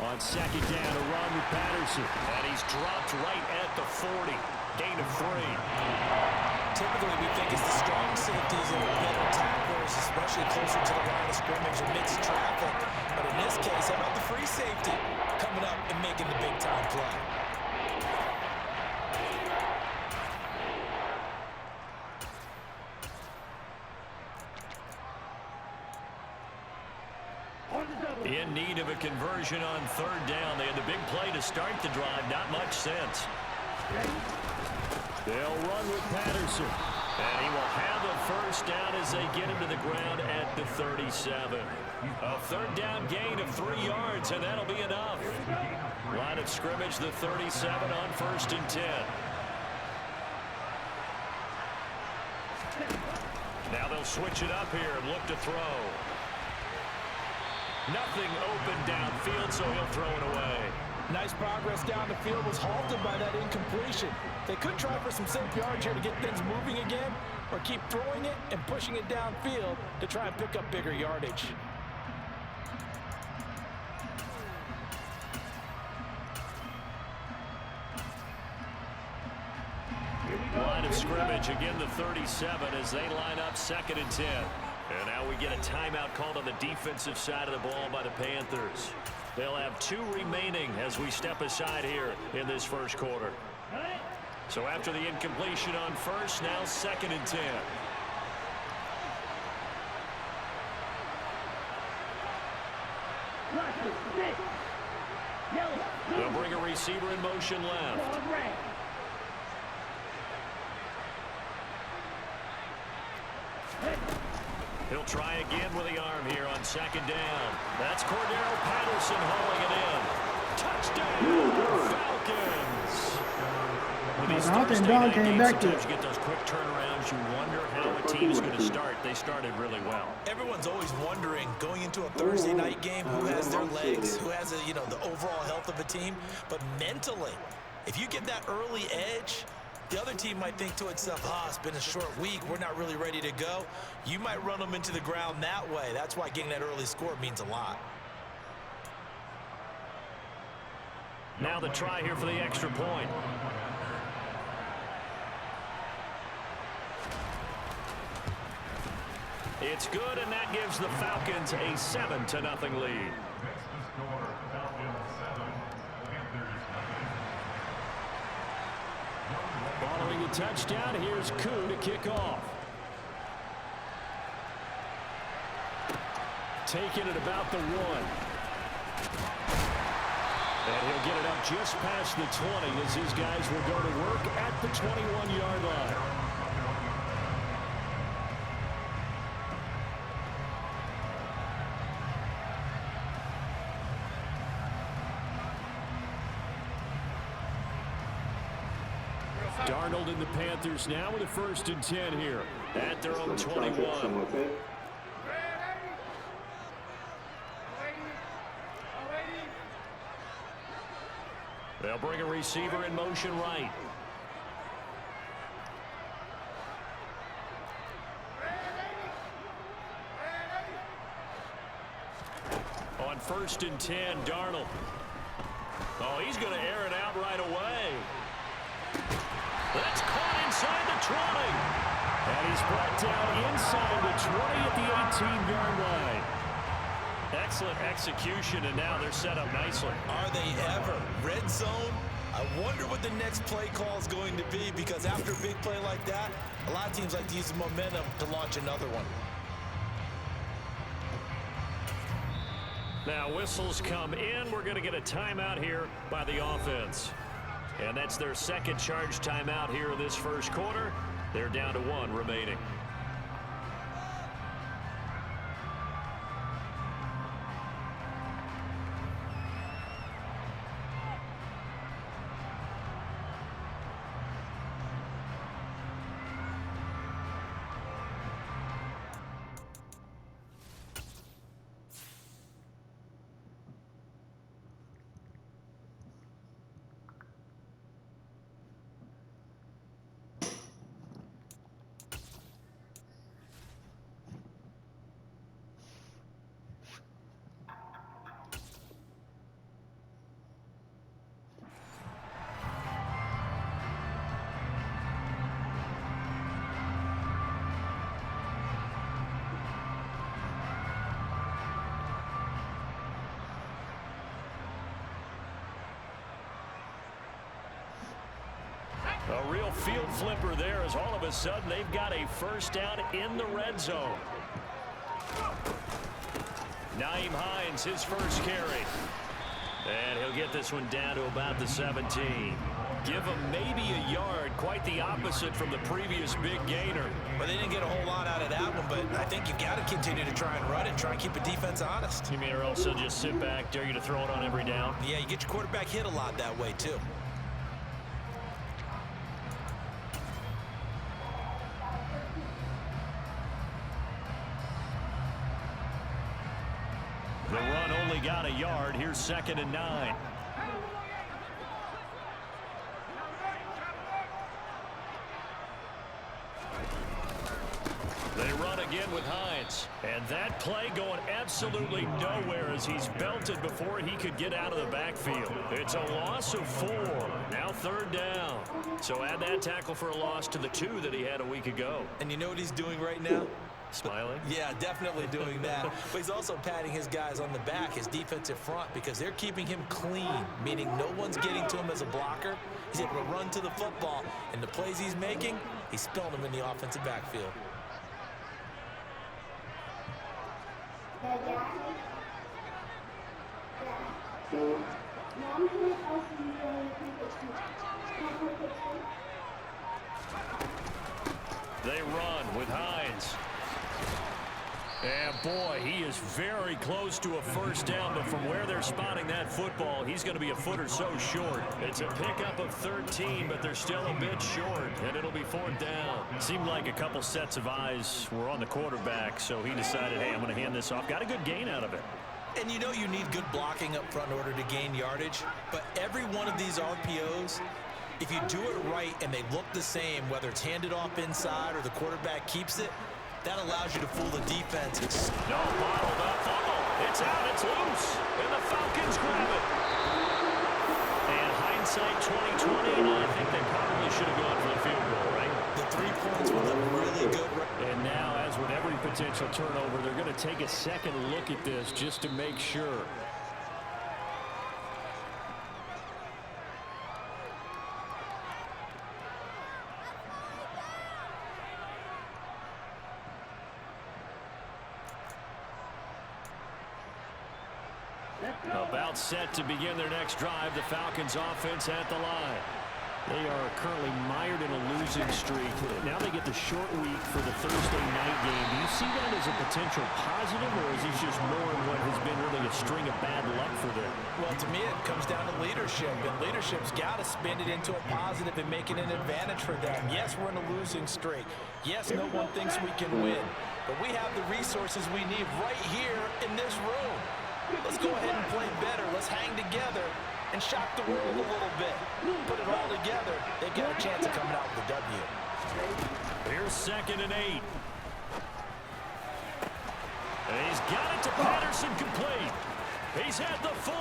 On second down, a run with Patterson. And he's dropped right at the 40. Gain of 3. Typically, we think it's the strong safeties that are better tacklers, especially closer to the line of scrimmage amidst traffic. But in this case, how about the free safety coming up and making the big-time play? In need of a conversion on third down. They had the big play to start the drive. Not much sense. They'll run with Patterson. And he will have a first down as they get him to the ground at the 37. A third down gain of 3 yards, and that'll be enough. Line of scrimmage, the 37 on 1st and 10. Now they'll switch it up here and look to throw. Nothing open downfield, so he'll throw it away. Nice progress down the field was halted by that incompletion. They could try for some safe yards here to get things moving again, or keep throwing it and pushing it downfield to try and pick up bigger yardage. Line of scrimmage, again the 37 as they line up 2nd and 10. And now we get a timeout called on the defensive side of the ball by the Panthers. They'll have 2 remaining as we step aside here in this first quarter. So after the incompletion on first, now 2nd and 10. They'll bring a receiver in motion left. He'll try again with the arm here on 2nd down. That's Cordero Patterson hauling it in. Touchdown, Falcons! With these Thursday night games, sometimes you get those quick turnarounds. You wonder how a team's going to start. They started really well. Everyone's always wondering, going into a Thursday night game, who has their legs, who has, the overall health of a team. But mentally, if you get that early edge, the other team might think to itself, it's been a short week, we're not really ready to go. You might run them into the ground that way. That's why getting that early score means a lot. Now the try here for the extra point. It's good, and that gives the Falcons a 7-0 lead. Following the touchdown, here's Koo to kick off. Taking it about the 1. And he'll get it up just past the 20 as his guys will go to work at the 21-yard line. Darnold and the Panthers now with a 1st and 10 here at their own 21. They'll bring a receiver in motion right. On 1st and 10, Darnold. Oh, he's going to air it out right away. That's caught inside the 20. And he's brought down inside the 20 at the 18-yard line. Excellent execution, and now they're set up nicely. Are they ever? Red zone? I wonder what the next play call is going to be, because after a big play like that, a lot of teams like to use the momentum to launch another one. Now whistles come in. We're going to get a timeout here by the offense. And that's their 2nd charge timeout here in this first quarter. They're down to 1 remaining. A real field flipper there as all of a sudden they've got a first down in the red zone. Nyheim Hines, his first carry. And he'll get this one down to about the 17. Give him maybe a yard, quite the opposite from the previous big gainer. Well, they didn't get a whole lot out of that one, but I think you've got to continue to try and run and try and keep the defense honest. You mean or else they'll just sit back, dare you to throw it on every down? Yeah, you get your quarterback hit a lot that way, too. The run only got a yard. Here's 2nd and 9. They run again with Hines. And that play going absolutely nowhere as he's belted before he could get out of the backfield. It's a loss of 4. Now 3rd down. So add that tackle for a loss to the 2 that he had a week ago. And you know what he's doing right now? Smiling? Yeah, definitely doing that. But he's also patting his guys on the back, his defensive front, because they're keeping him clean, meaning no one's getting to him as a blocker. He's able to run to the football, and the plays he's making, he's spilling them in the offensive backfield. They run with Hines. And boy, he is very close to a first down, but from where they're spotting that football, he's going to be a foot or so short. It's a pickup of 13, but they're still a bit short, and it'll be 4th down. Seemed like a couple sets of eyes were on the quarterback, so he decided, hey, I'm going to hand this off. Got a good gain out of it. And you know you need good blocking up front in order to gain yardage, but every one of these RPOs, if you do it right and they look the same, whether it's handed off inside or the quarterback keeps it, that allows you to fool the defense. No, bottled up. Uh-oh, it's out, it's loose, and the Falcons grab it. And hindsight 2020, I think they probably should have gone for the field goal, right? The 3 points with a really good. And now, as with every potential turnover, they're going to take a second look at this just to make sure. About set to begin their next drive, the Falcons offense at the line. They are currently mired in a losing streak. Now they get the short week for the Thursday night game. Do you see that as a potential positive, or is this just more of what has been really a string of bad luck for them? Well, to me, it comes down to leadership, and leadership's got to spin it into a positive and make it an advantage for them. Yes, we're in a losing streak. Yes, no one thinks we can win, but we have the resources we need right here in this room. Let's go ahead and play better. Let's hang together and shock the world a little bit. Put it all together, they've got a chance of coming out with a W. Here's 2nd and 8. And he's got it to Patterson complete. He's at the 40,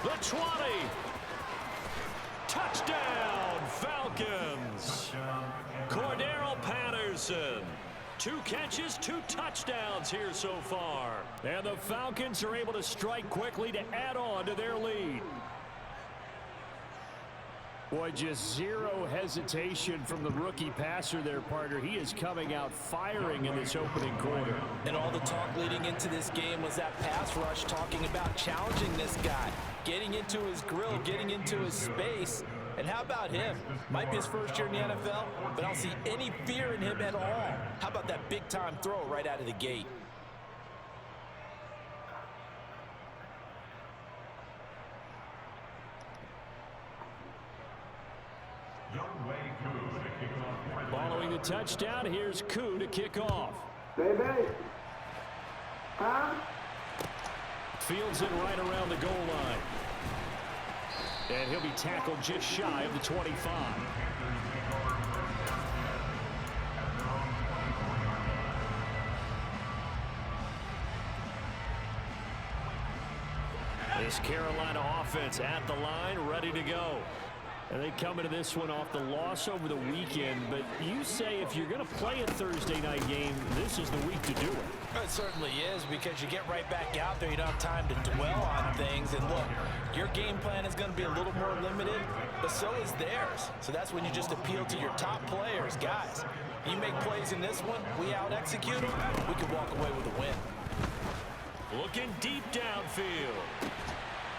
the 20. Touchdown, Falcons. Cordero Patterson. 2 catches, 2 touchdowns here so far. And the Falcons are able to strike quickly to add on to their lead. Boy, just zero hesitation from the rookie passer there, partner. He is coming out firing in this opening quarter. And all the talk leading into this game was that pass rush, talking about challenging this guy, getting into his grill, getting into his space. And how about him? Might be his first year in the NFL, but I don't see any fear in him at all. How about that big-time throw right out of the gate? Following the touchdown, here's Koo to kick off. Baby. Huh? Fields it right around the goal line. And he'll be tackled just shy of the 25. This Carolina offense at the line, ready to go. And they come into this one off the loss over the weekend, but you say if you're going to play a Thursday night game, this is the week to do it. It certainly is, because you get right back out there. You don't have time to dwell on things. And look, your game plan is going to be a little more limited, but so is theirs. So that's when you just appeal to your top players. Guys, you make plays in this one, we out-execute them, we can walk away with a win. Looking deep downfield.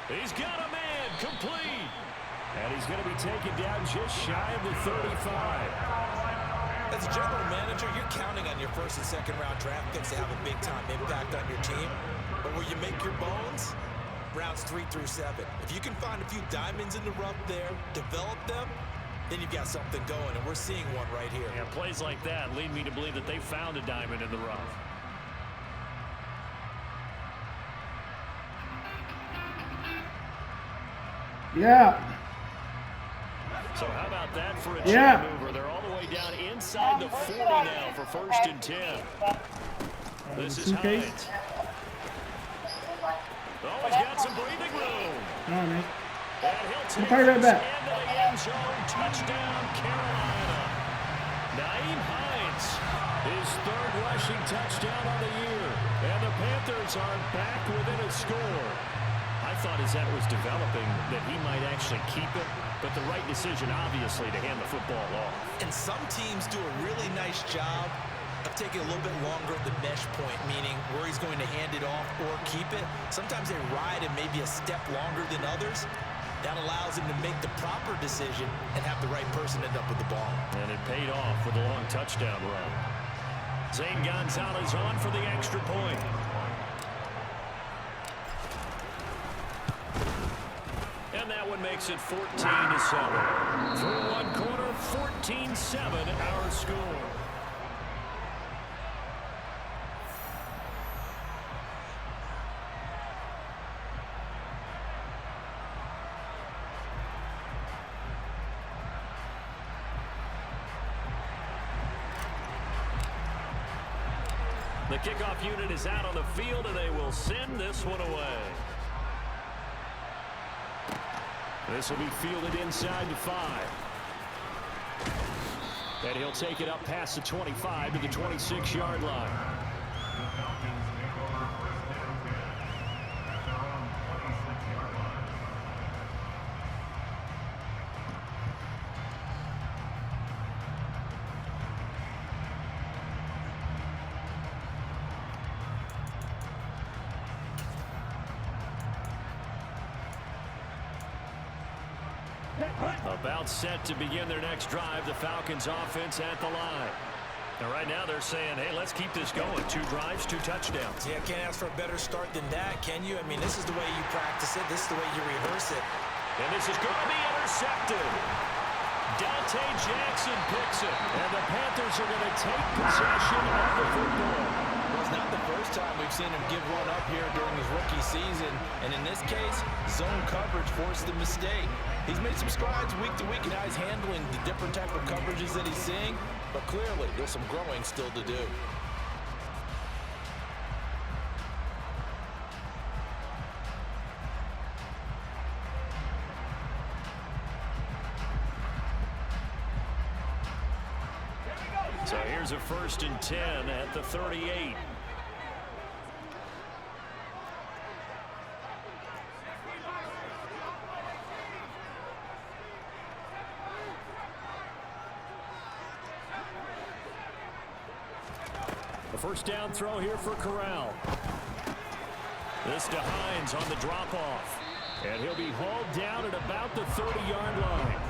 He's got a man complete. And he's going to be taken down just shy of the 35. As a general manager, you're counting on your first and second round draft picks to have a big-time impact on your team. But where you make your bones, rounds 3 through 7. If you can find a few diamonds in the rough there, develop them, then you've got something going, and we're seeing one right here. Yeah, plays like that lead me to believe that they found a diamond in the rough. Yeah. So how about that for a chain mover? They're all the way down inside the 40 now for 1st and 10. This is Hines. Oh, he's got some breathing room. All right, man. And he'll take I'll right back. into the end zone. Touchdown, Carolina. Nyheim Hines, his 3rd rushing touchdown on the year. And the Panthers are back within a score. I thought as that was developing that he might actually keep it, but the right decision, obviously, to hand the football off. And some teams do a really nice job of taking a little bit longer at the mesh point, meaning where he's going to hand it off or keep it. Sometimes they ride it maybe a step longer than others. That allows him to make the proper decision and have the right person end up with the ball. And it paid off with a long touchdown run. Zane Gonzalez on for the extra point. And that one makes it 14-7. Through one quarter, 14-7 our score. The kickoff unit is out on the field, and they will send this one away. This will be fielded inside the 5. And he'll take it up past the 25 to the 26-yard line. About set to begin their next drive, the Falcons offense at the line. And right now they're saying, hey, let's keep this going. 2 drives, 2 touchdowns. Yeah, can't ask for a better start than that, can you? I mean, this is the way you practice it. This is the way you rehearse it. And this is going to be intercepted. Dante Jackson picks it. And the Panthers are going to take possession of the football. Well, it's not the first time we've seen him give one up here during his rookie season. And in this case, zone coverage forced the mistake. He's made some strides week to week, and now he's handling the different type of coverages that he's seeing. But clearly, there's some growing still to do. So here's a 1st and 10 at the 38. A 1st down throw here for Corral. This to Hines on the drop-off. And he'll be hauled down at about the 30-yard line.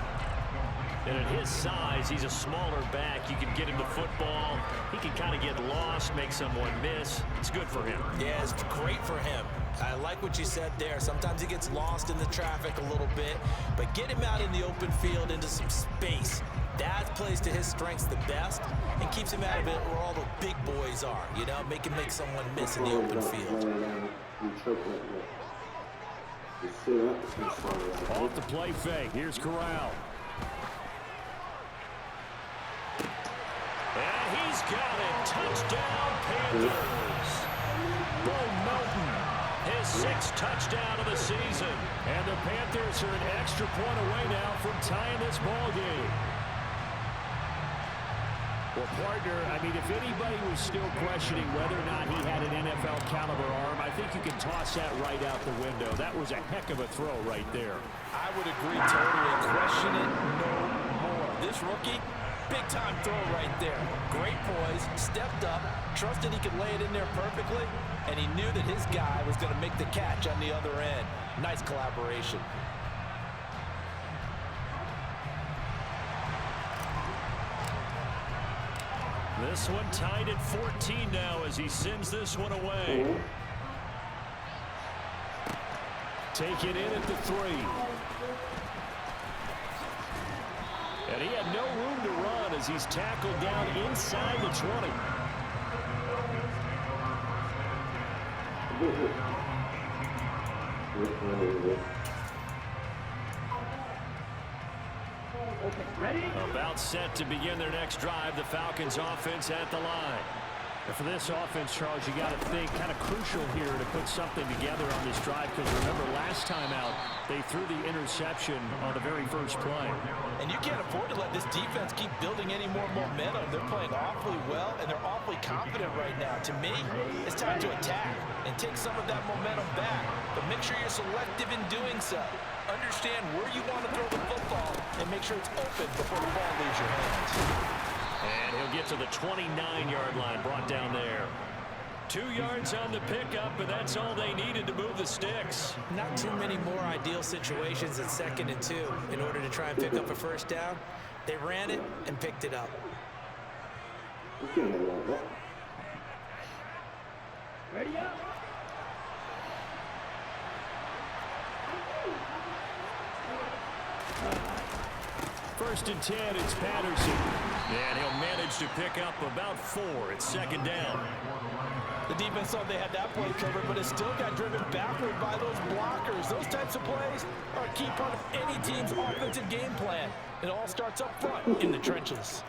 And at his size, he's a smaller back. You can get him the football. He can kind of get lost, make someone miss. It's good for him. Yeah, it's great for him. I like what you said there. Sometimes he gets lost in the traffic a little bit, but get him out in the open field into some space. That plays to his strengths the best and keeps him out of it where all the big boys are, you know, make someone miss in the open field. Off the play fake. Here's Corral. And he's got it. Touchdown, Panthers. Bo Melton, his 6th touchdown of the season. And the the Panthers are an extra point away now from tying this ball game. Well, partner, I mean, if anybody was still questioning whether or not he had an NFL caliber arm, I think you can toss that right out the window. That was a heck of a throw right there. I would agree totally. Question it no more. This rookie, big-time throw right there. Great poise, stepped up, trusted he could lay it in there perfectly, and he knew that his guy was going to make the catch on the other end. Nice collaboration. This one tied at 14 now as he sends this one away. Taken in at the 3. And he had no room to run as he's tackled down inside the 20. About set to begin their next drive, the Falcons offense at the line. And for this offense, Charles, you got to think kind of crucial here to put something together on this drive, because remember last time out they threw the interception on the very first play. And you can't afford to let this defense keep building any more momentum. They're playing awfully well, and they're awfully confident right now. To me, it's time to attack and take some of that momentum back. But make sure you're selective in doing so. Understand where you want to throw the football and make sure it's open before the ball leaves your hands. And he'll get to the 29-yard line, brought down there. 2 yards on the pickup, but that's all they needed to move the sticks. Not too many more ideal situations at 2nd and 2 in order to try and pick up a first down. They ran it and picked it up. Ready up. First and 10, it's Patterson. And he'll manage to pick up about 4. It's 2nd down. The defense thought they had that play covered, but it still got driven backward by those blockers. Those types of plays are a key part of any team's offensive game plan. It all starts up front in the trenches.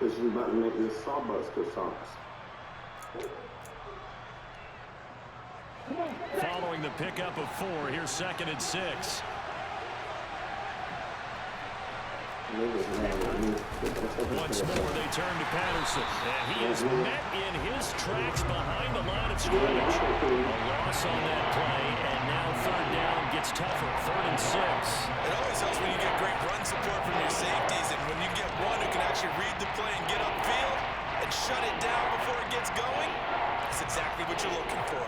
This is about to make this Sawbuster sauce. Following the pickup of 4, here's 2nd and 6. Once more, they turn to Patterson. And he is met in his tracks behind the line of scrimmage. A loss on that play, and now 3rd down gets tougher. 3rd and 6. It always helps when you get great run support from your safeties, and when you get one who can actually read the play and get upfield and shut it down before it gets going, that's exactly what you're looking for.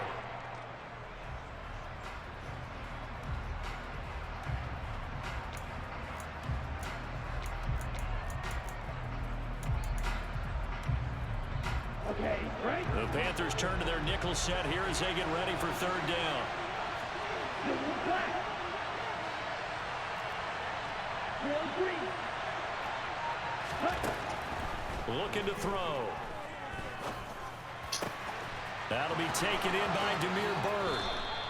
The Panthers turn to their nickel set here as they get ready for 3rd down. Looking to throw. That'll be taken in by Damiere Byrd.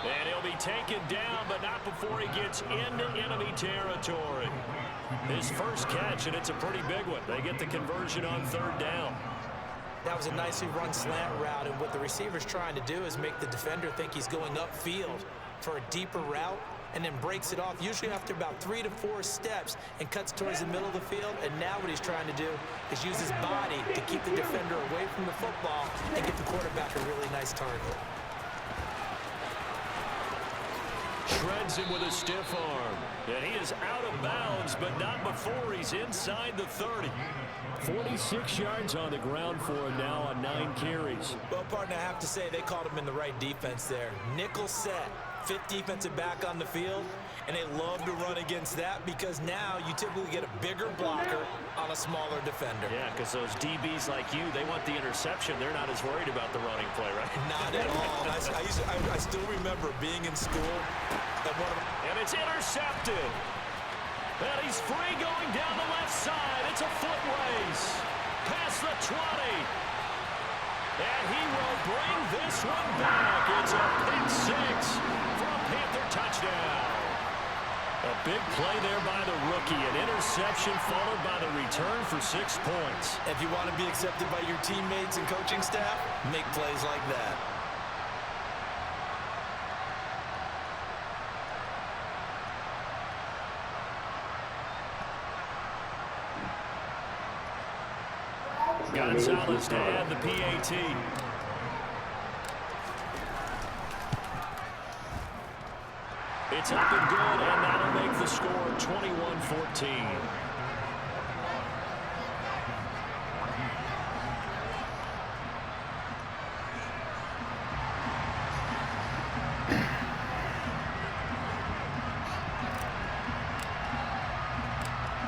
And he'll be taken down, but not before he gets into enemy territory. His first catch, and it's a pretty big one. They get the conversion on 3rd down. That was a nicely run slant route, and what the receiver's trying to do is make the defender think he's going upfield for a deeper route, and then breaks it off, usually after about 3 to 4 steps, and cuts towards the middle of the field. And now what he's trying to do is use his body to keep the defender away from the football and get the quarterback a really nice target. Shreds him with a stiff arm. And he is out of bounds, but not before he's inside the 30. 46 yards on the ground for him now on 9 carries. Well, partner, I have to say they called him in the right defense there. Nickel set, 5th defensive back on the field, and they love to run against that because now you typically get a bigger blocker on a smaller defender. Yeah, because those DBs like you, they want the interception. They're not as worried about the running play, right? Not at all. I still remember being in school. And it's intercepted. And he's free going down the left side. It's a foot race. Past the 20. And he will bring this one back. It's a pick 6 for a Panther touchdown. A big play there by the rookie. An interception followed by the return for 6 points. If you want to be accepted by your teammates and coaching staff, make plays like that. Gonzalez to add the PAT. It's up and good, and that'll make the score 21-14.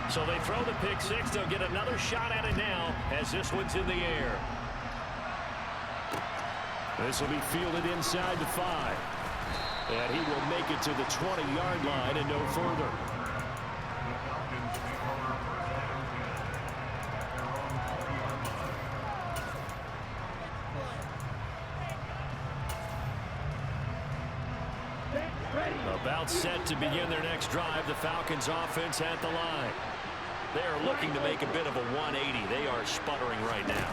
So they throw the pick six. They'll get another shot at it now as this one's in the air. This will be fielded inside the 5. And he will make it to the 20-yard line and no further. About set to begin their next drive. The Falcons offense at the line. They are looking to make a bit of a 180. They are sputtering right now.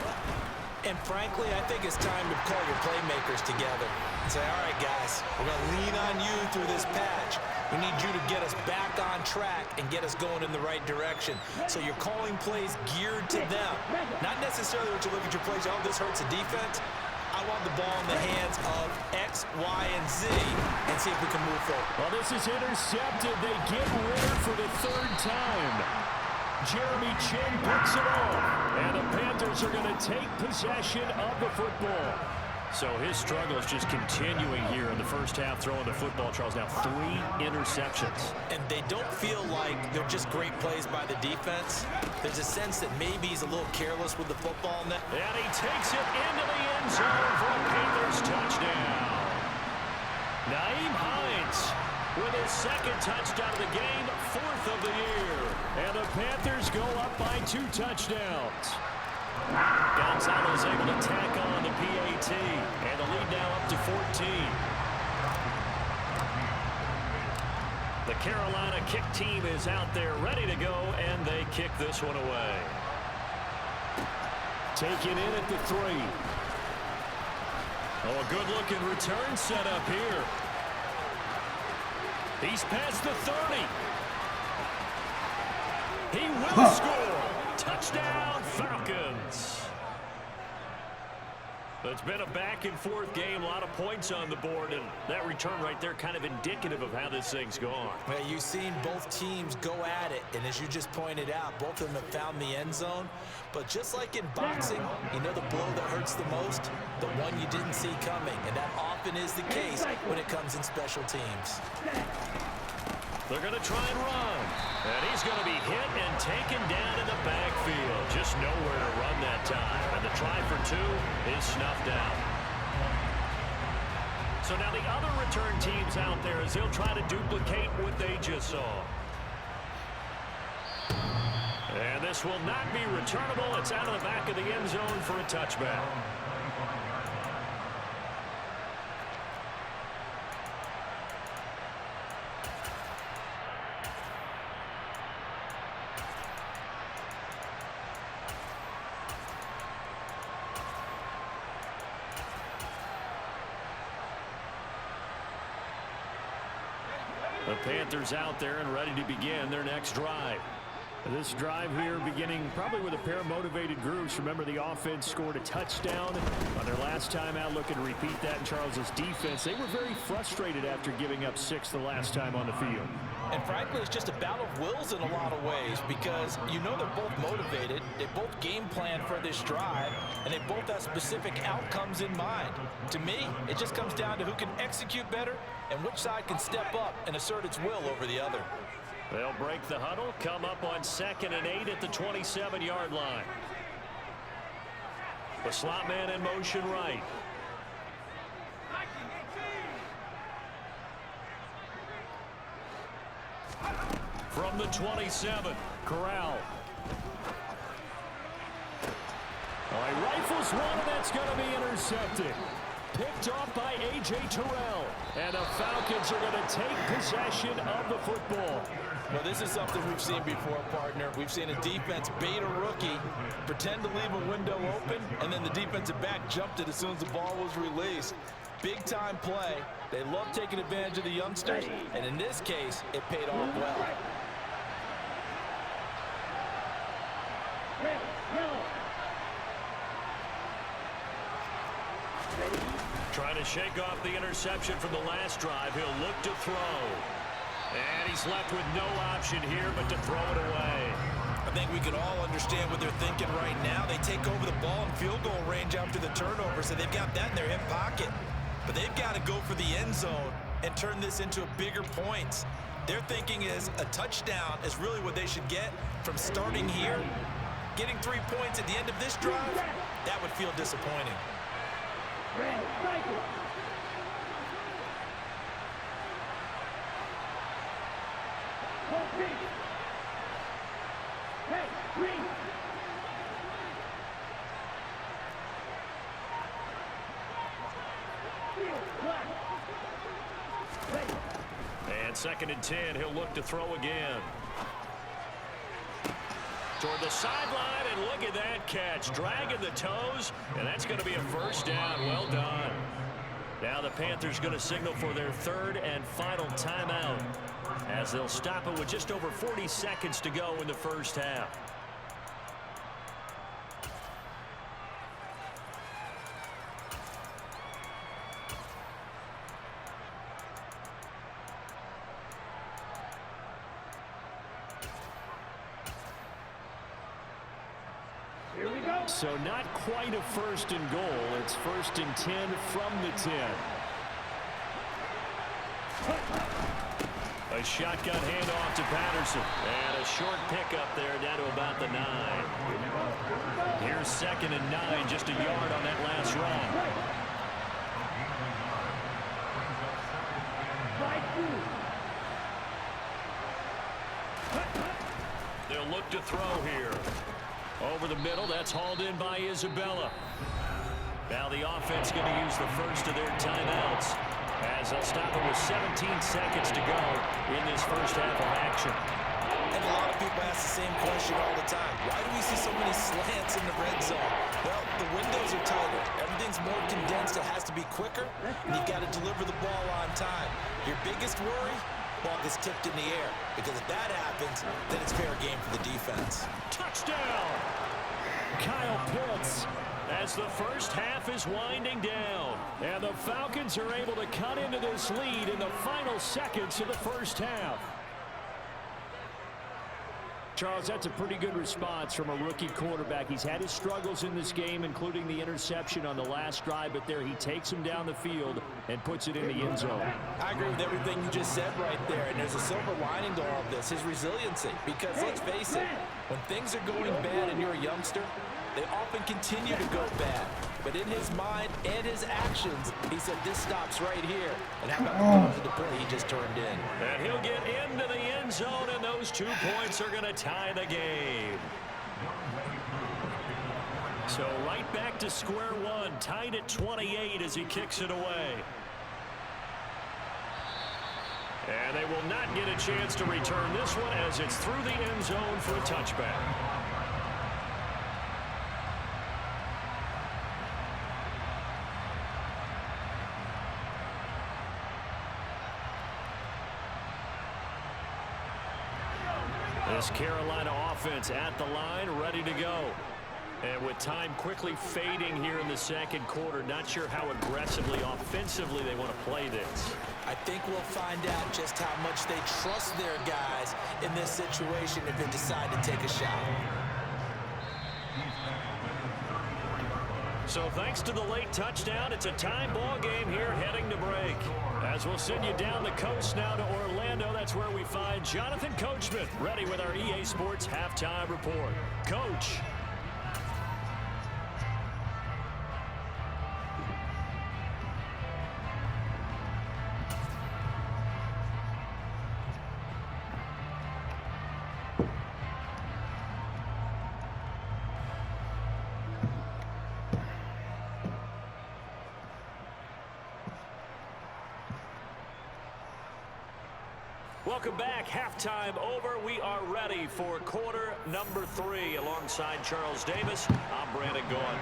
And frankly, I think it's time to call your playmakers together and say, all right, guys, we're going to lean on you through this patch. We need you to get us back on track and get us going in the right direction. So you're calling plays geared to them. Not necessarily what you look at your plays, oh, this hurts the defense. I want the ball in the hands of X, Y, and Z and see if we can move forward. Well, this is intercepted. They get rid for the 3rd time. Jeremy Chinn picks it off. And the Panthers are going to take possession of the football. So his struggle is just continuing here in the first half throwing the football. Charles, now 3 interceptions. And they don't feel like they're just great plays by the defense. There's a sense that maybe he's a little careless with the football. And he takes it into the end zone for a Panthers touchdown. Nyheim Hines with his 2nd touchdown of the game, 4th of the year. And the Panthers go up by 2 touchdowns. Gonzalez able to tack on the PAT, and the lead now up to 14. The Carolina kick team is out there ready to go, and they kick this one away. Taken in at the 3. Oh, a good-looking return set up here. He's past the 30. He will score. Touchdown, Falcons. It's been a back-and-forth game, a lot of points on the board, and that return right there kind of indicative of how this thing's gone. Well, you've seen both teams go at it, and as you just pointed out, both of them have found the end zone. But just like in boxing, you know the blow that hurts the most? The one you didn't see coming, and that often is the case when it comes in special teams. They're going to try and run. And he's going to be hit and taken down in the backfield. Just nowhere to run that time. And the try for 2 is snuffed out. So now the other return teams out there as they'll try to duplicate what they just saw. And this will not be returnable. It's out of the back of the end zone for a touchback. The Panthers out there and ready to begin their next drive. This drive here beginning probably with a pair of motivated groups. Remember, the offense scored a touchdown on their last time out, looking to repeat that in Charles's defense. They were very frustrated after giving up 6 the last time on the field. And frankly, it's just a battle of wills in a lot of ways because you know they're both motivated, they both game plan for this drive, and they both have specific outcomes in mind. To me, it just comes down to who can execute better and which side can step up and assert its will over the other. They'll break the huddle, come up on 2nd and 8 at the 27-yard line. The slot man in motion right. From the 27, Corral. All right, rifles one, and that's going to be intercepted. Picked off by A.J. Terrell. And the Falcons are going to take possession of the football. Well, this is something we've seen before, partner. We've seen a defense bait a rookie, pretend to leave a window open, and then the defensive back jumped it as soon as the ball was released. Big-time play. They love taking advantage of the youngsters, and in this case, it paid off well. to shake off the interception from the last drive, he'll look to throw. And he's left with no option here but to throw it away. I think we can all understand what they're thinking right now. They take over the ball in field goal range after the turnover, so they've got that in their hip pocket. But they've got to go for the end zone and turn this into a bigger points. Their thinking is a touchdown is really what they should get from starting here. Getting 3 points at the end of this drive, that would feel disappointing. And 2nd and 10, he'll look to throw again. Toward the sideline, and look at that catch. Dragging the toes, and that's going to be a first down. Well done. Now the Panthers going to signal for their 3rd and final timeout, as they'll stop it with just over 40 seconds to go in the first half. So not quite a 1st and goal. It's 1st and 10 from the 10. A shotgun handoff to Patterson. And a short pickup there down to about the 9. Here's 2nd and 9, just a yard on that last run. They'll look to throw here. Over the middle, that's hauled in by Isabella. Now the offense going to use the first of their timeouts, as they'll stop it with 17 seconds to go in this first half of action. And a lot of people ask the same question all the time. Why do we see so many slants in the red zone? Well, the windows are tighter. Everything's more condensed. It has to be quicker, and you've got to deliver the ball on time. Your biggest worry? Ball gets tipped in the air, because if that happens, then it's fair game for the defense. Touchdown! Kyle Pitts, as the first half is winding down. And the Falcons are able to cut into this lead in the final seconds of the first half. Charles, that's a pretty good response from a rookie quarterback. He's had his struggles in this game, including the interception on the last drive, but there he takes him down the field and puts it in the end zone. I agree with everything you just said right there, and there's a silver lining to all of this, his resiliency. Because let's face it, when things are going bad and you're a youngster, they often continue to go bad. But in his mind and his actions, he said, this stops right here. And how about the balls of the play he just turned in? And he'll get into the end zone, and those 2 points are going to tie the game. So right back to square one, tied at 28 as he kicks it away. And they will not get a chance to return this one, as it's through the end zone for a touchback. This Carolina offense at the line, ready to go. And with time quickly fading here in the second quarter, not sure how aggressively, offensively they want to play this. I think we'll find out just how much they trust their guys in this situation if they decide to take a shot. So thanks to the late touchdown, it's a time ball game here heading to break. As we'll send you down the coast now to Orlando, that's where we find Jonathan Coachman ready with our EA Sports Halftime Report. Coach. Welcome back. Halftime over. We are ready for quarter number 3. Alongside Charles Davis, I'm Brandon Gaudin.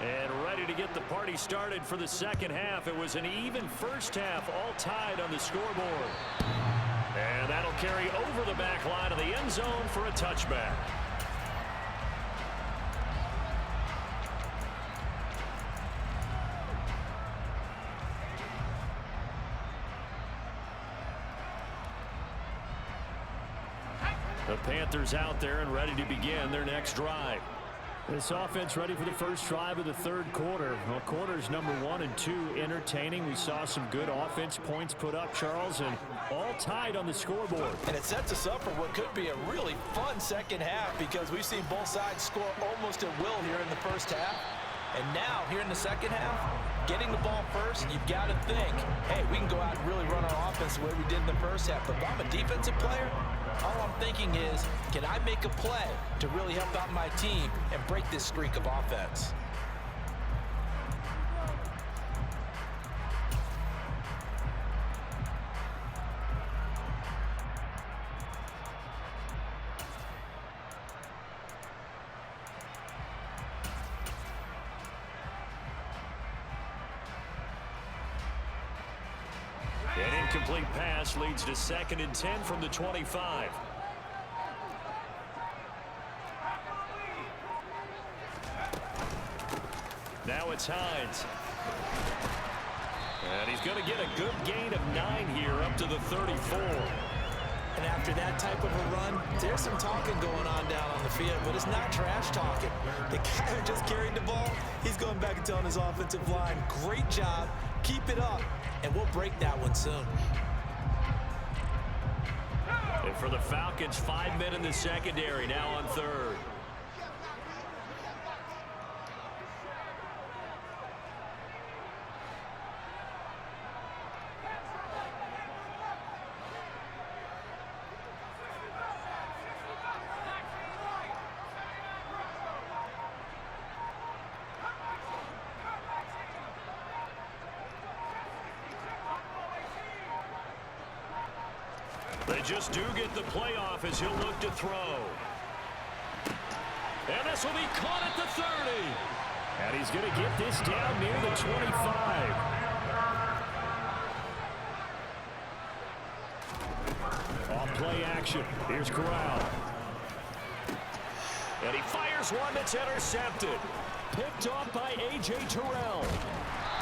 And ready to get the party started for the second half. It was an even first half, all tied on the scoreboard. And that'll carry over the back line of the end zone for a touchback. The Panthers out there and ready to begin their next drive. This offense ready for the first drive of the third quarter. Well, quarters number 1 and 2 entertaining. We saw some good offense points put up, Charles, and all tied on the scoreboard. And it sets us up for what could be a really fun second half because we've seen both sides score almost at will here in the first half. And now, here in the second half, getting the ball first, you've got to think, hey, we can go out and really run our offense the way we did in the first half. But if I'm a defensive player, all I'm thinking is, can I make a play to really help out my team and break this streak of offense? An incomplete pass leads to 2nd and 10 from the 25. Now it's Hines. And he's going to get a good gain of 9 here up to the 34. And after that type of a run, there's some talking going on down on the field, but it's not trash talking. The guy who just carried the ball, he's going back and telling his offensive line, great job, keep it up, and we'll break that one soon. And for the Falcons, 5 men in the secondary, now on 3rd. They just do get the playoff as he'll look to throw. And this will be caught at the 30. And he's going to get this down near the 25. Off play action. Here's Corral. And he fires one that's intercepted. Picked off by A.J. Terrell.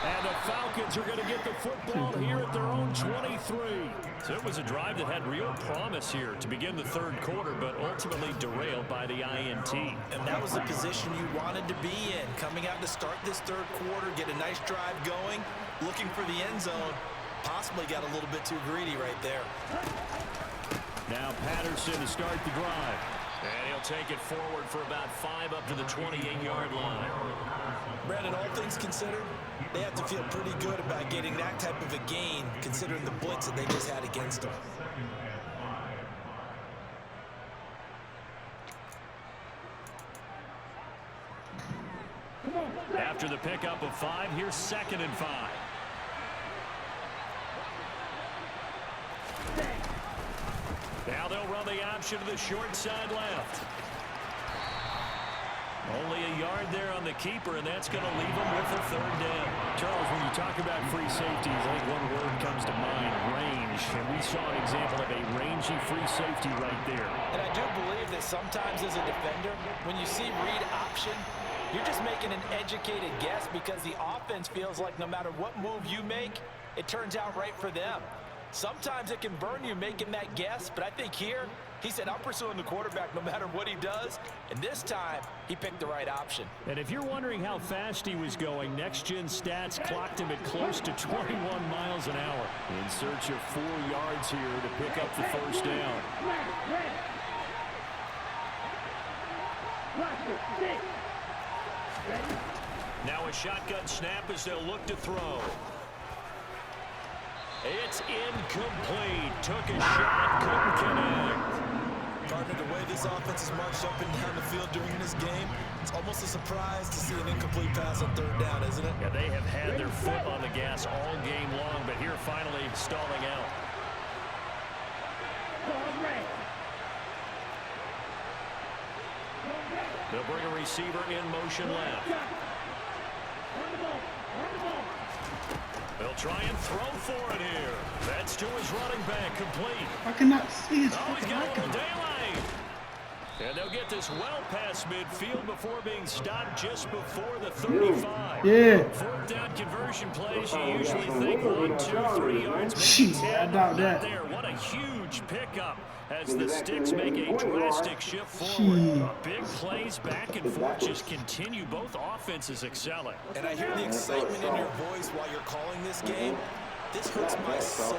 And the Falcons are going to get the football here at their own 23. So it was a drive that had real promise here to begin the third quarter, but ultimately derailed by the INT. And that was the position you wanted to be in. Coming out to start this third quarter, get a nice drive going, looking for the end zone. Possibly got a little bit too greedy right there. Now Patterson to start the drive. And he'll take it forward for about 5 up to the 28-yard line. Brandon, all things considered, they have to feel pretty good about getting that type of a gain, considering the blitz that they just had against them. After the pickup of 5, here's 2nd and 5. Now they'll run the option to the short side left. Only a yard there on the keeper, and that's going to leave them with a 3rd down. Charles, when you talk about free safeties, I think one word comes to mind, range. And we saw an example of a rangy free safety right there. And I do believe that sometimes as a defender, when you see read option, you're just making an educated guess because the offense feels like no matter what move you make, it turns out right for them. Sometimes it can burn you making that guess, but I think here, he said, I'm pursuing the quarterback no matter what he does. And this time, he picked the right option. And if you're wondering how fast he was going, next-gen stats clocked him at close to 21 miles an hour. In search of 4 yards here to pick up the first down. Now a shotgun snap as they'll look to throw. It's incomplete. Took a shot, couldn't connect. Partner, the way this offense has marched up and down the field during this game, it's almost a surprise to see an incomplete pass on 3rd down, isn't it? Yeah, they have had their foot on the gas all game long, but here finally stalling out. They'll bring a receiver in motion left. They'll try and throw for it here. That's to his running back, complete. I cannot see his Oh, he's fucking got a little icon. daylight. And they'll get this well past midfield before being stopped just before the 35. Yeah. 4th down conversion plays, you usually think 1, 2, 3 yards, maybe Shit, 10. I doubt Not that. there. What a huge huge pickup as the Sticks make a drastic shift forward. Big plays back and forth just continue. Both offenses excelling. And I hear the excitement in your voice while you're calling this game. This hurts my soul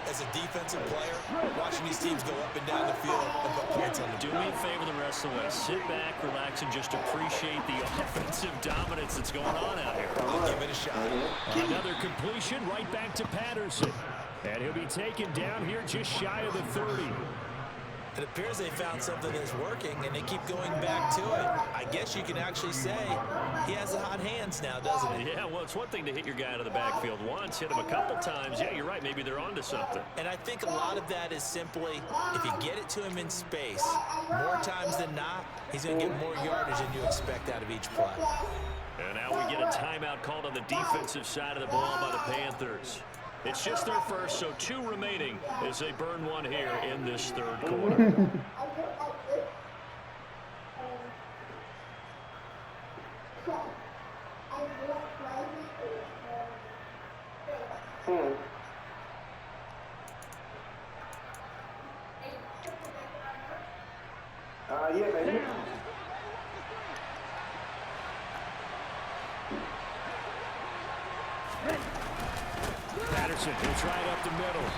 as a defensive player, watching these teams go up and down the field and put points on the Do me a favor the rest of the way. Sit back, relax, and just appreciate the offensive dominance that's going on out here. I'll give it a shot. Another completion right back to Patterson. And he'll be taken down here just shy of the 30. It appears they found something that's working, and they keep going back to it. I guess you can actually say he has the hot hands now, doesn't he? Yeah, well, it's one thing to hit your guy out of the backfield once, hit him a couple times. Yeah, you're right. Maybe they're onto something. And I think a lot of that is simply if you get it to him in space, more times than not, he's going to get more yardage than you expect out of each play. And now we get a timeout called on the defensive side of the ball by the Panthers. It's just their first, so 2 remaining as they burn one here in this third quarter. Yeah, baby. Patterson, he'll try it up the middle.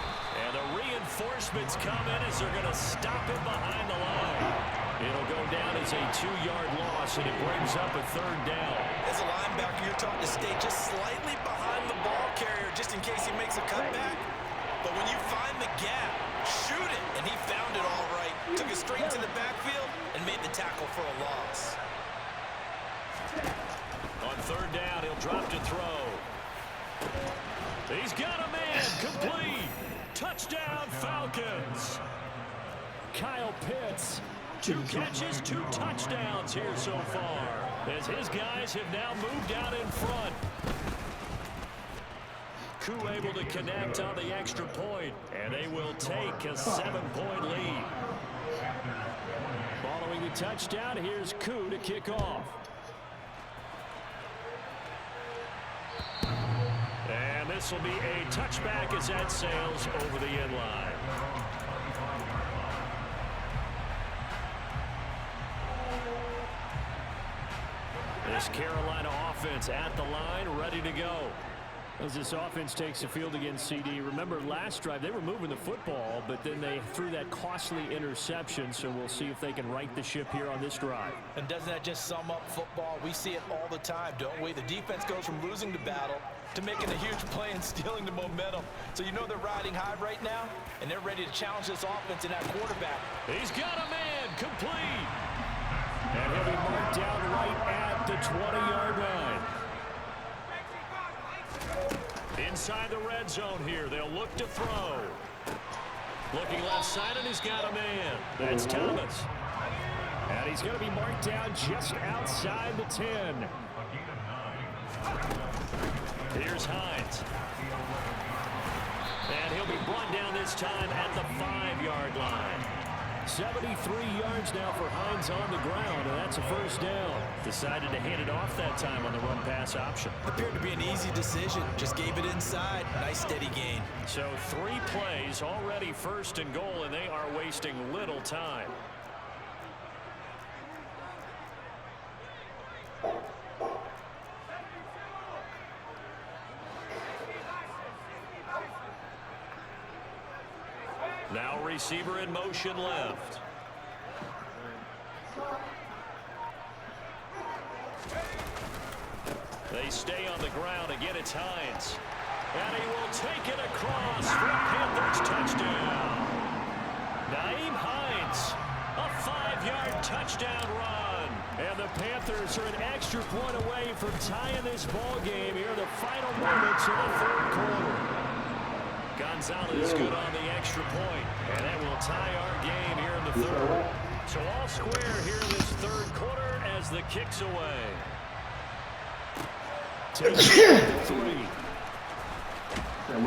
And the reinforcements come in as they're going to stop him behind the line. It'll go down as a 2-yard loss, and it brings up a 3rd down. As a linebacker, you're taught to stay just slightly behind the ball carrier just in case he makes a cutback. But when you find the gap, shoot it. And he found it all right. Took it straight to the backfield and made the tackle for a loss. On 3rd down, he'll drop to throw. He's got a man, complete. Touchdown, Falcons. Kyle Pitts. 2 catches, 2 touchdowns here so far, as his guys have now moved out in front. Koo able to connect on the extra point, and they will take a 7-point lead. Following the touchdown, here's Koo to kick off. And this will be a touchback as that sails over the end line. This Carolina offense at the line, ready to go. As this offense takes the field against CD, remember last drive they were moving the football, but then they threw that costly interception, so we'll see if they can right the ship here on this drive. And doesn't that just sum up football? We see it all the time, don't we? The defense goes from losing the battle to making a huge play and stealing the momentum. So you know they're riding high right now, and they're ready to challenge this offense and that quarterback. He's got a man, complete. And he'll be marked down right at the 20-yard line. Inside the red zone here, they'll look to throw. Looking left side, and he's got a man. That's Thomas. And he's going to be marked down just outside the 10. Here's Hines. And he'll be brought down this time at the 5-yard line. 73 yards now for Hines on the ground, and that's a first down. Decided to hand it off that time on the run-pass option. Appeared to be an easy decision. Just gave it inside. Nice steady gain. So 3 plays already first and goal, and they are wasting little time. Now receiver in motion left. They stay on the ground. Again, it's Hines. And he will take it across for a Panthers touchdown. Nyheim Hines, a 5-yard touchdown run. And the Panthers are an extra point away from tying this ball game here in the final moments of the third quarter. Gonzalez good on the extra point, and that will tie our game here in the third. So all square here in this third quarter as the kick's away. Take it 3. And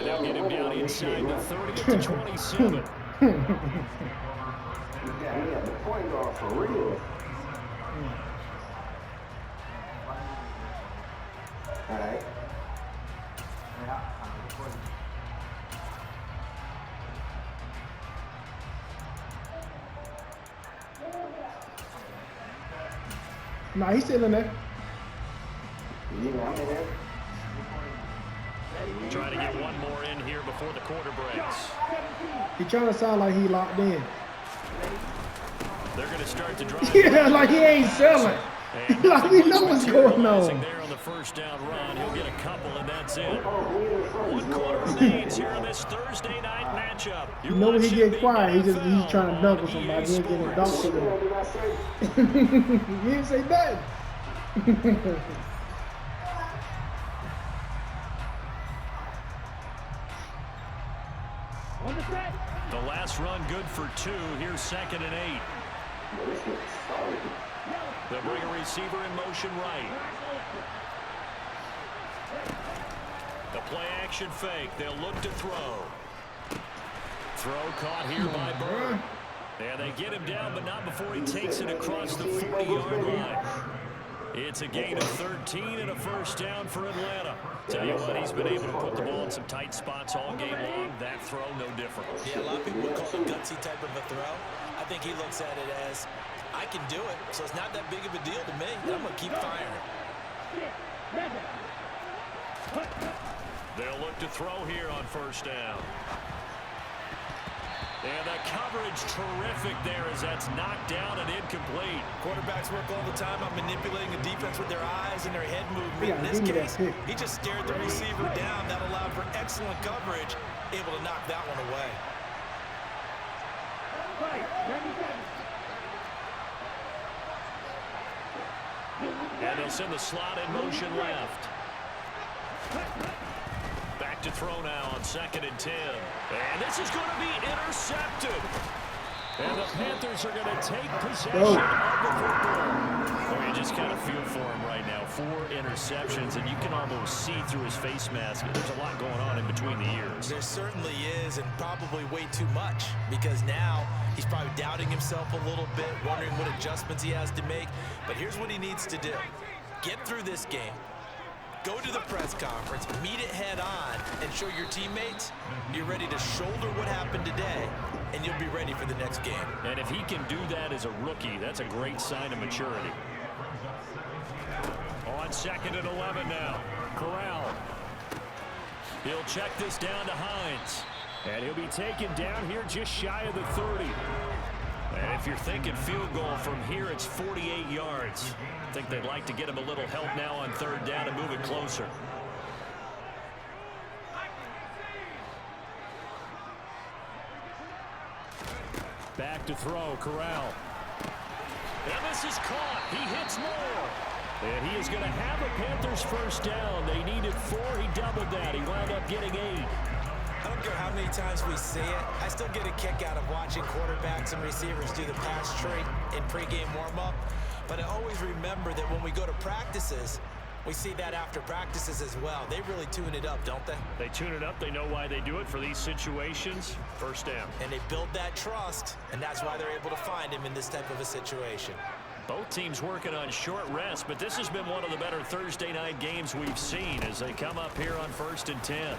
they'll get him down inside the 30 at the 27. Yeah, the point guard for real. All right. Nah, he's still in there. Trying to get one more in here before the quarter breaks. He trying to sound like he locked in. They're going to start to drive. Yeah, like he ain't selling. Like he know what's going on. There on the first down run, he'll get a couple, and that's it. 1 quarter remains here in this Thursday night matchup. You know when he get quiet, he's trying to dunk with somebody. He ain't getting dunked with him. You didn't say nothing. The last run good for 2. Here's 2nd and 8. They'll bring a receiver in motion right. The play action fake. They'll look to throw. Throw caught here by Bird. And they get him down, but not before he takes it across the 40-yard line. It's a gain of 13 and a first down for Atlanta. Tell you what, he's been able to put the ball in some tight spots all game long. That throw, no different. Yeah, a lot of people would call it a gutsy type of a throw. I think he looks at it as, I can do it, so it's not that big of a deal to me. I'm going to keep firing. They'll look to throw here on first down. And the coverage terrific there as that's knocked down and incomplete. Quarterbacks work all the time on manipulating the defense with their eyes and their head movement. In this case, he just stared the receiver down. That allowed for excellent coverage, able to knock that one away. And they'll send the slot in motion left. Back to throw now on 2nd and 10. And this is going to be intercepted. And the Panthers are going to take possession of the football. Oh, you just kind of feel for him right now. 4 interceptions, and you can almost see through his face mask. There's a lot going on in between the ears. There certainly is, and probably way too much, because now he's probably doubting himself a little bit, wondering what adjustments he has to make. But here's what he needs to do. Get through this game. Go to the press conference, meet it head on, and show your teammates you're ready to shoulder what happened today, and you'll be ready for the next game. And if he can do that as a rookie, that's a great sign of maturity. On 2nd and 11 now, Corral. He'll check this down to Hines. And he'll be taken down here just shy of the 30. And if you're thinking field goal from here, it's 48 yards. I think they'd like to get him a little help now on 3rd down and move it closer. Back to throw, Corral. And this is caught. He hits more. And he is going to have a Panthers first down. They needed 4. He doubled that. He wound up getting 8. I don't care how many times we see it. I still get a kick out of watching quarterbacks and receivers do the pass trait in pregame warm-up. But I always remember that when we go to practices, we see that after practices as well. They really tune it up, don't they? They tune it up. They know why they do it for these situations. First down. And they build that trust, and that's why they're able to find him in this type of a situation. Both teams working on short rest, but this has been one of the better Thursday night games we've seen as they come up here on 1st and 10.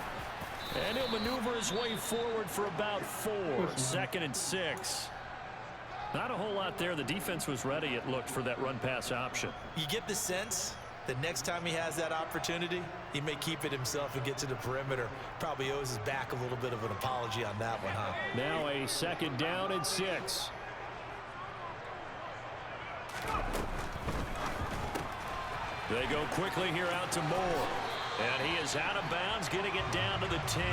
And he'll maneuver his way forward for about 4. 2nd and 6. Not a whole lot there. The defense was ready, it looked, for that run-pass option. You get the sense that next time he has that opportunity, he may keep it himself and get to the perimeter. Probably owes his back a little bit of an apology on that one, huh? Now a 2nd down and 6. They go quickly here out to Moore. And he is out of bounds, getting it down to the 10.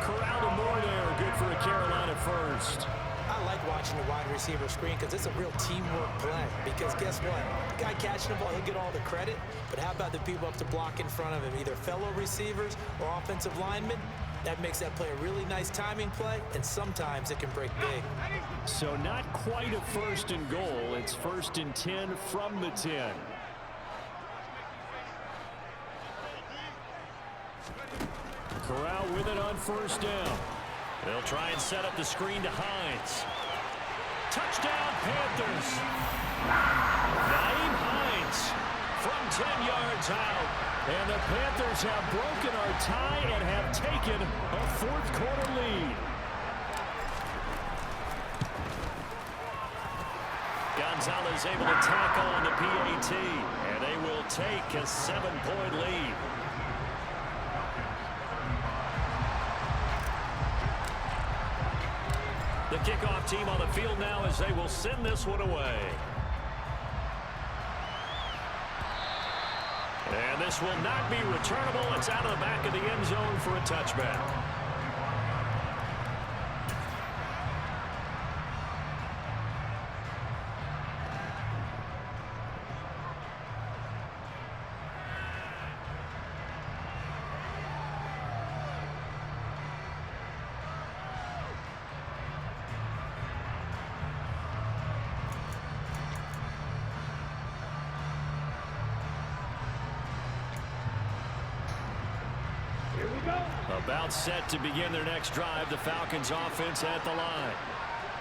Corral to Moore there. Good for a Carolina first. I like watching the wide receiver screen because it's a real teamwork play. Because guess what? The guy catching the ball, he'll get all the credit. But how about the people up to block in front of him, either fellow receivers or offensive linemen? That makes that play a really nice timing play, and sometimes it can break big. So not quite a 1st and goal. It's 1st and 10 from the 10. Corral with it on 1st down. They'll try and set up the screen to Hines. Touchdown, Panthers. Nyheim Hines from 10 yards out. And the Panthers have broken our tie and have taken a 4th quarter lead. Gonzalez able to tackle on the PAT, and they will take a 7-point lead. The kickoff team on the field now as they will send this one away. And this will not be returnable. It's out of the back of the end zone for a touchback. About set to begin their next drive. The Falcons offense at the line.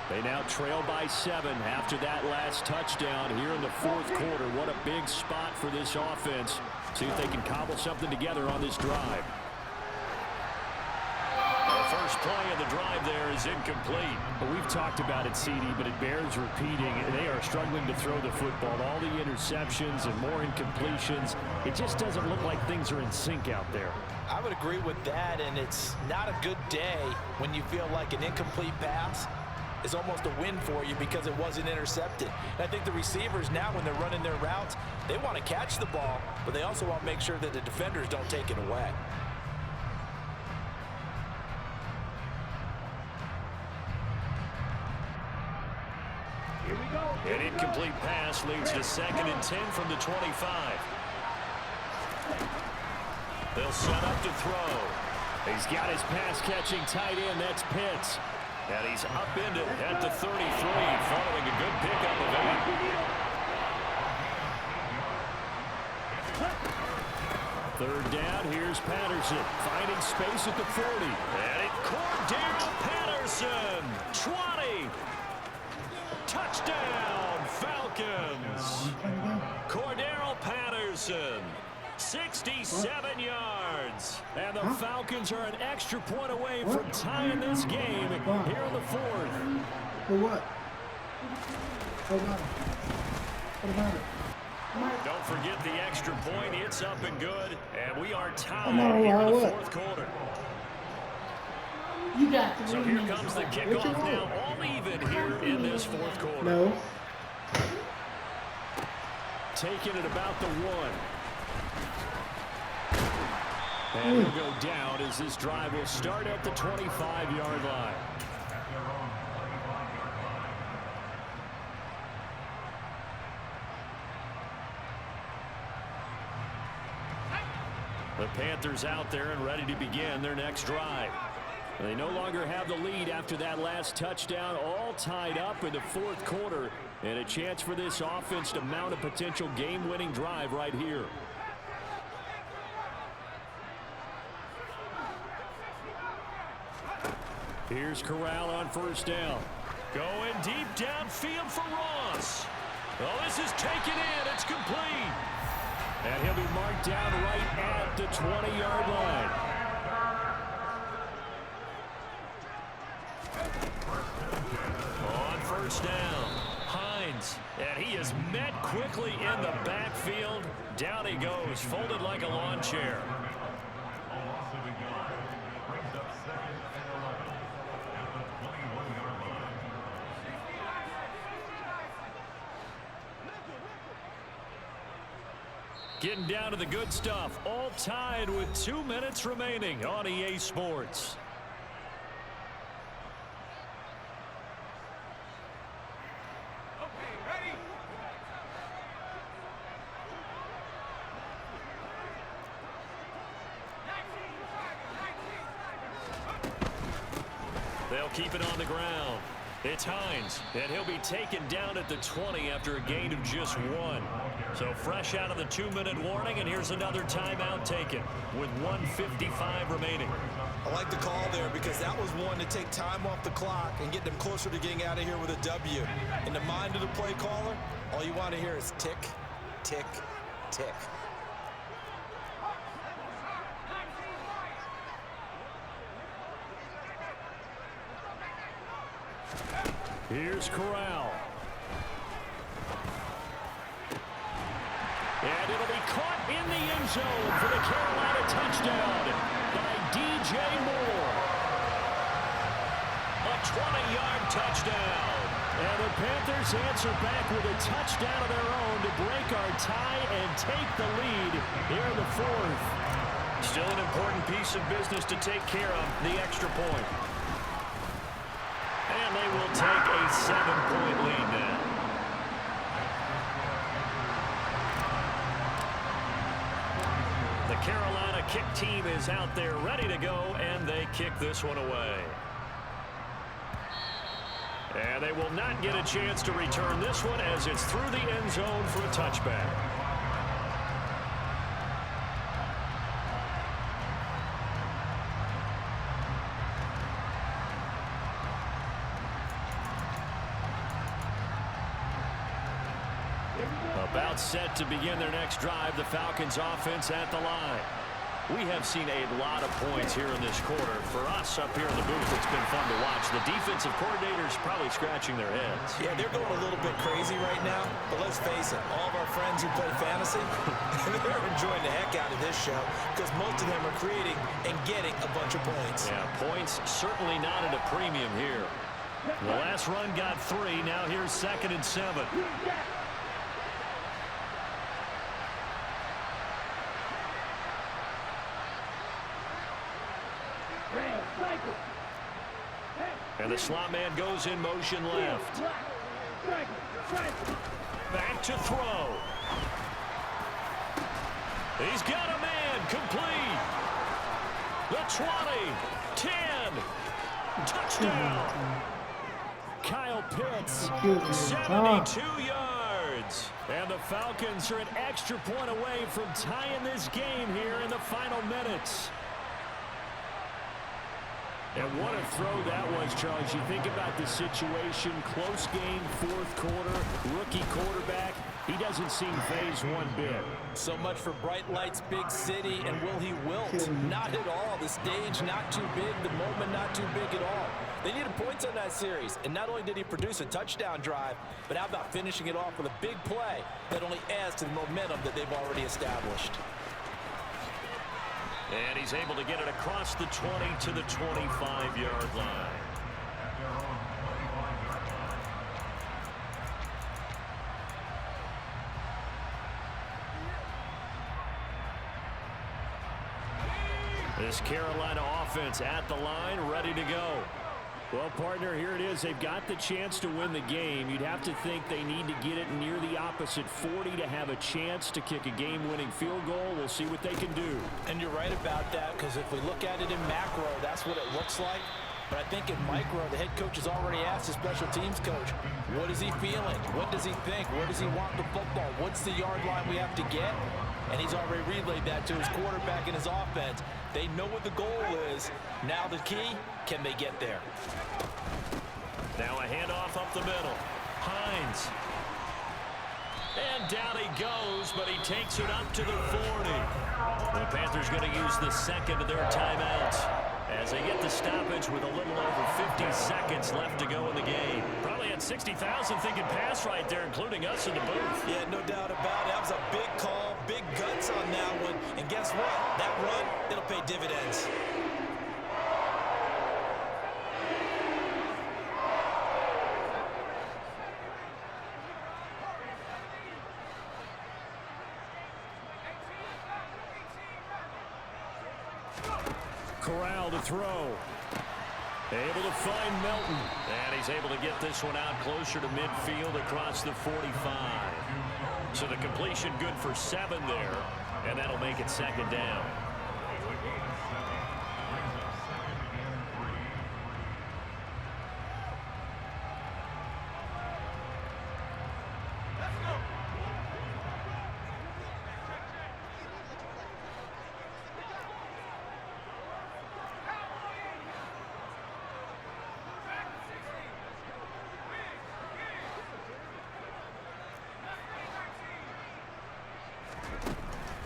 They now trail by 7 after that last touchdown here in the fourth quarter. What a big spot for this offense. See if they can cobble something together on this drive. The first play of the drive there is incomplete. Well, we've talked about it, CD, but it bears repeating. They are struggling to throw the football. All the interceptions and more incompletions. It just doesn't look like things are in sync out there. I would agree with that, and it's not a good day when you feel like an incomplete pass is almost a win for you because it wasn't intercepted. And I think the receivers now, when they're running their routes, they want to catch the ball, but they also want to make sure that the defenders don't take it away. Here we go. An incomplete pass leads to 2nd and 10 from the 25. They'll set up to throw. He's got his pass-catching tight end. That's Pitts. And he's upended at the 33, following a good pickup of 8. Third down, here's Patterson. Finding space at the 40. And it Cordero Patterson. 20. Touchdown, Falcons. Cordero Patterson. 67 yards. And the Falcons are an extra point away from tying this game here in the fourth. For what? What about it? What about it? Don't forget the extra point. It's up and good. And we are tied No, here in the what? fourth quarter. You got 3 So here minutes. comes the What you kickoff want? now, all even here in this fourth quarter. No. Taking it about the 1. And he'll go down as this drive will start at the 25-yard line. The Panthers out there and ready to begin their next drive. They no longer have the lead after that last touchdown, all tied up in the fourth quarter, and a chance for this offense to mount a potential game-winning drive right here. Here's Corral on first down. Going deep downfield for Ross. Oh, this is taken in. It's complete. And he'll be marked down right at the 20-yard line. On first down, Hines. And he is met quickly in the backfield. Down he goes, folded like a lawn chair. Getting down to the good stuff. All tied with 2 minutes remaining on EA Sports. They'll keep it on the ground. It's Hines, and he'll be taken down at the 20 after a gain of just 1. So fresh out of the 2-minute warning, and here's another timeout taken with 1:55 remaining. I like the call there because that was one to take time off the clock and get them closer to getting out of here with a W. In the mind of the play caller, all you want to hear is tick, tick, tick. Here's Corral. And it'll be caught in the end zone for the Carolina touchdown by DJ Moore. A 20-yard touchdown. And the Panthers answer back with a touchdown of their own to break our tie and take the lead here in the fourth. Still an important piece of business to take care of, the extra point. And they will take a 7-point lead now. The Carolina kick team is out there ready to go, and they kick this one away. And they will not get a chance to return this one as it's through the end zone for a touchback. About set to begin their next drive, the Falcons offense at the line. We have seen a lot of points here in this quarter. For us up here in the booth, it's been fun to watch. The defensive coordinators probably scratching their heads. Yeah, they're going a little bit crazy right now, but let's face it, all of our friends who play fantasy, they're enjoying the heck out of this show because most of them are creating and getting a bunch of points. Yeah, points certainly not at a premium here. The last run got 3. Now here's 2nd and 7. And the slot man goes in motion left. Back to throw. He's got a man complete. The 20, 10, touchdown. Kyle Pitts, 72 yards. and the Falcons are an extra point away from tying this game here in the final minutes. And what a throw that was, Charles. You think about the situation, close game, fourth quarter, rookie quarterback. He doesn't seem phased one bit. So much for bright lights, big city, and will he wilt? Not at all. The stage not too big, the moment not too big at all. They needed points on that series, and not only did he produce a touchdown drive, but how about finishing it off with a big play that only adds to the momentum that they've already established. And he's able to get it across the 20 to the 25-yard line. This Carolina offense at the line, ready to go. Well, partner, here it is. They've got the chance to win the game. You'd have to think they need to get it near the opposite 40 to have a chance to kick a game-winning field goal. We'll see what they can do. And you're right about that, because if we look at it in macro, that's what it looks like. But I think in micro, the head coach has already asked the special teams coach, what is he feeling? What does he think? Where does he want the football? What's the yard line we have to get? And he's already relayed that to his quarterback and his offense. They know what the goal is. Now the key, can they get there? Now a handoff up the middle. Hines. And down he goes, but he takes it up to the 40. The Panthers going to use the second of their timeouts as they get the stoppage with a little over 50 seconds left to go in the game. Probably had 60,000 thinking pass right there, including us in the booth. Yeah, no doubt about it. That was a big call, big guts on that one. And guess what? That run, it'll pay dividends. Corral to throw. Able to find Melton. And he's able to get this one out closer to midfield across the 45. So the completion good for 7 there, and that'll make it second down.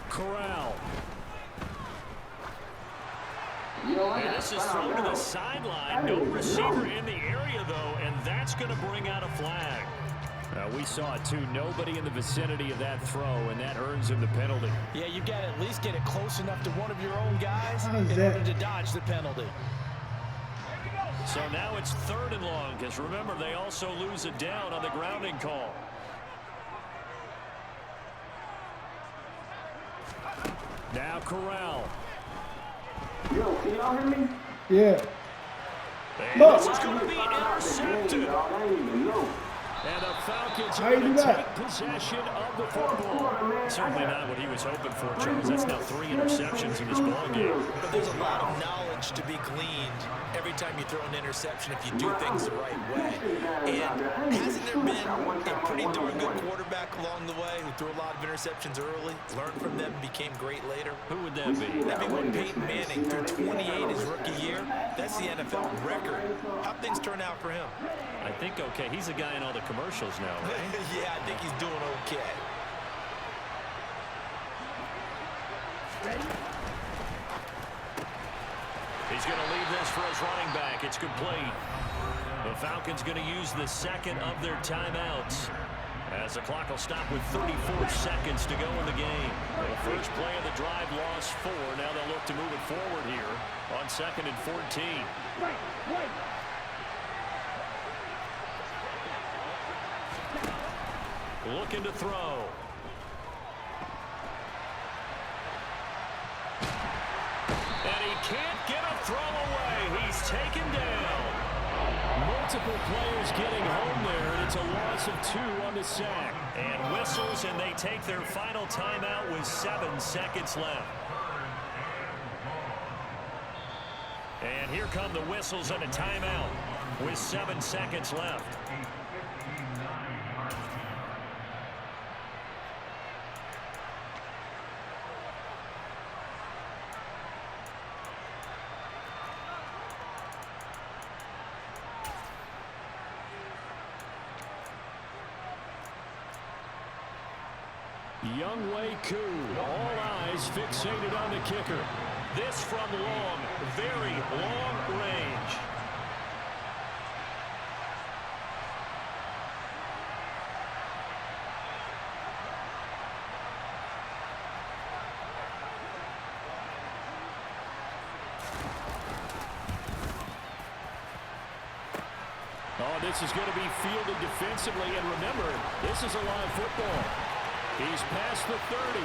Corral. And this is thrown to the sideline. No receiver in the area, though, and that's going to bring out a flag. We saw it too. Nobody in the vicinity of that throw, and that earns him the penalty. Yeah, you got to at least get it close enough to one of your own guys in How's order that? to dodge the penalty. So now it's 3rd and long, because remember, they also lose it down on the grounding call. Now Corral. Yo, can y'all hear me? Yeah. And Look. this is going to be intercepted. Dog, I didn't even know. And the Falcons How are you going do to that? take possession of the football. Certainly not what he was hoping for, Charles. That's now 3 interceptions in this ball game. But there's a lot of knowledge to be gleaned every time you throw an interception if you do things the right way. And hasn't there been a pretty darn good quarterback along the way who threw a lot of interceptions early, learned from them, and became great later? Who would that be? That'd be when Peyton Manning threw 28 his rookie year. That's the NFL record. How'd things turn out for him? I think okay. He's a guy in all the commercials now, right? Yeah, I think he's doing okay. He's going to leave this for his running back. It's complete. The Falcons going to use the second of their timeouts, as the clock will stop with 34 seconds to go in the game. The first play of the drive lost 4. Now they'll look to move it forward here on 2nd and 14. Looking to throw. And he can't get a throw away. He's taken down. Multiple players getting home there, and it's a loss of 2 on the sack. And whistles, and they take their final timeout with 7 seconds left. And here come the whistles and a timeout with 7 seconds left. Younghoe Koo, all eyes fixated on the kicker. This from long, very long range. Oh, this is going to be fielded defensively, and remember, this is a live football. He's past the 30.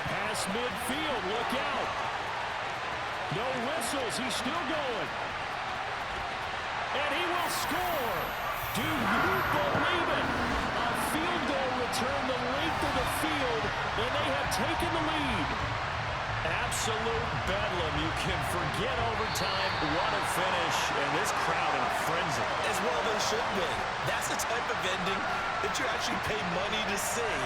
Past midfield. Look out. No whistles. He's still going. And he will score. Do you believe it? A field goal return the length of the field, and they have taken the lead. Absolute bedlam. You can forget overtime. What a finish. And this crowd in a frenzy. As well they should be. That's the type of ending that you actually pay money to see.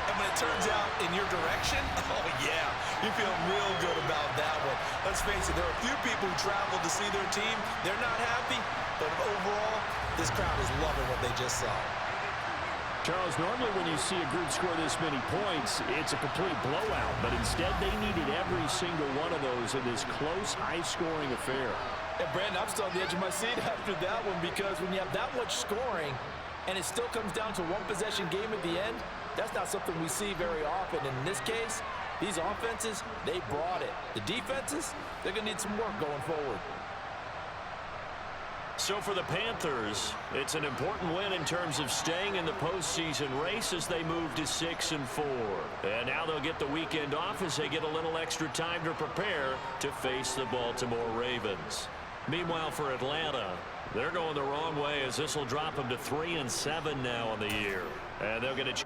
And when it turns out in your direction, oh yeah, you feel real good about that one. Let's face it, there are a few people who travel to see their team. They're not happy, but overall, this crowd is loving what they just saw. Charles, normally when you see a group score this many points, it's a complete blowout. But instead, they needed every single one of those in this close, high-scoring affair. And Brandon, I'm still on the edge of my seat after that one, because when you have that much scoring and it still comes down to one possession game at the end, that's not something we see very often. And in this case, these offenses, they brought it. The defenses, they're going to need some work going forward. So for the Panthers, it's an important win in terms of staying in the postseason race as they move to 6-4. And now they'll get the weekend off as they get a little extra time to prepare to face the Baltimore Ravens. Meanwhile, for Atlanta, they're going the wrong way, as this will drop them to 3-7 now on the year. And they're going to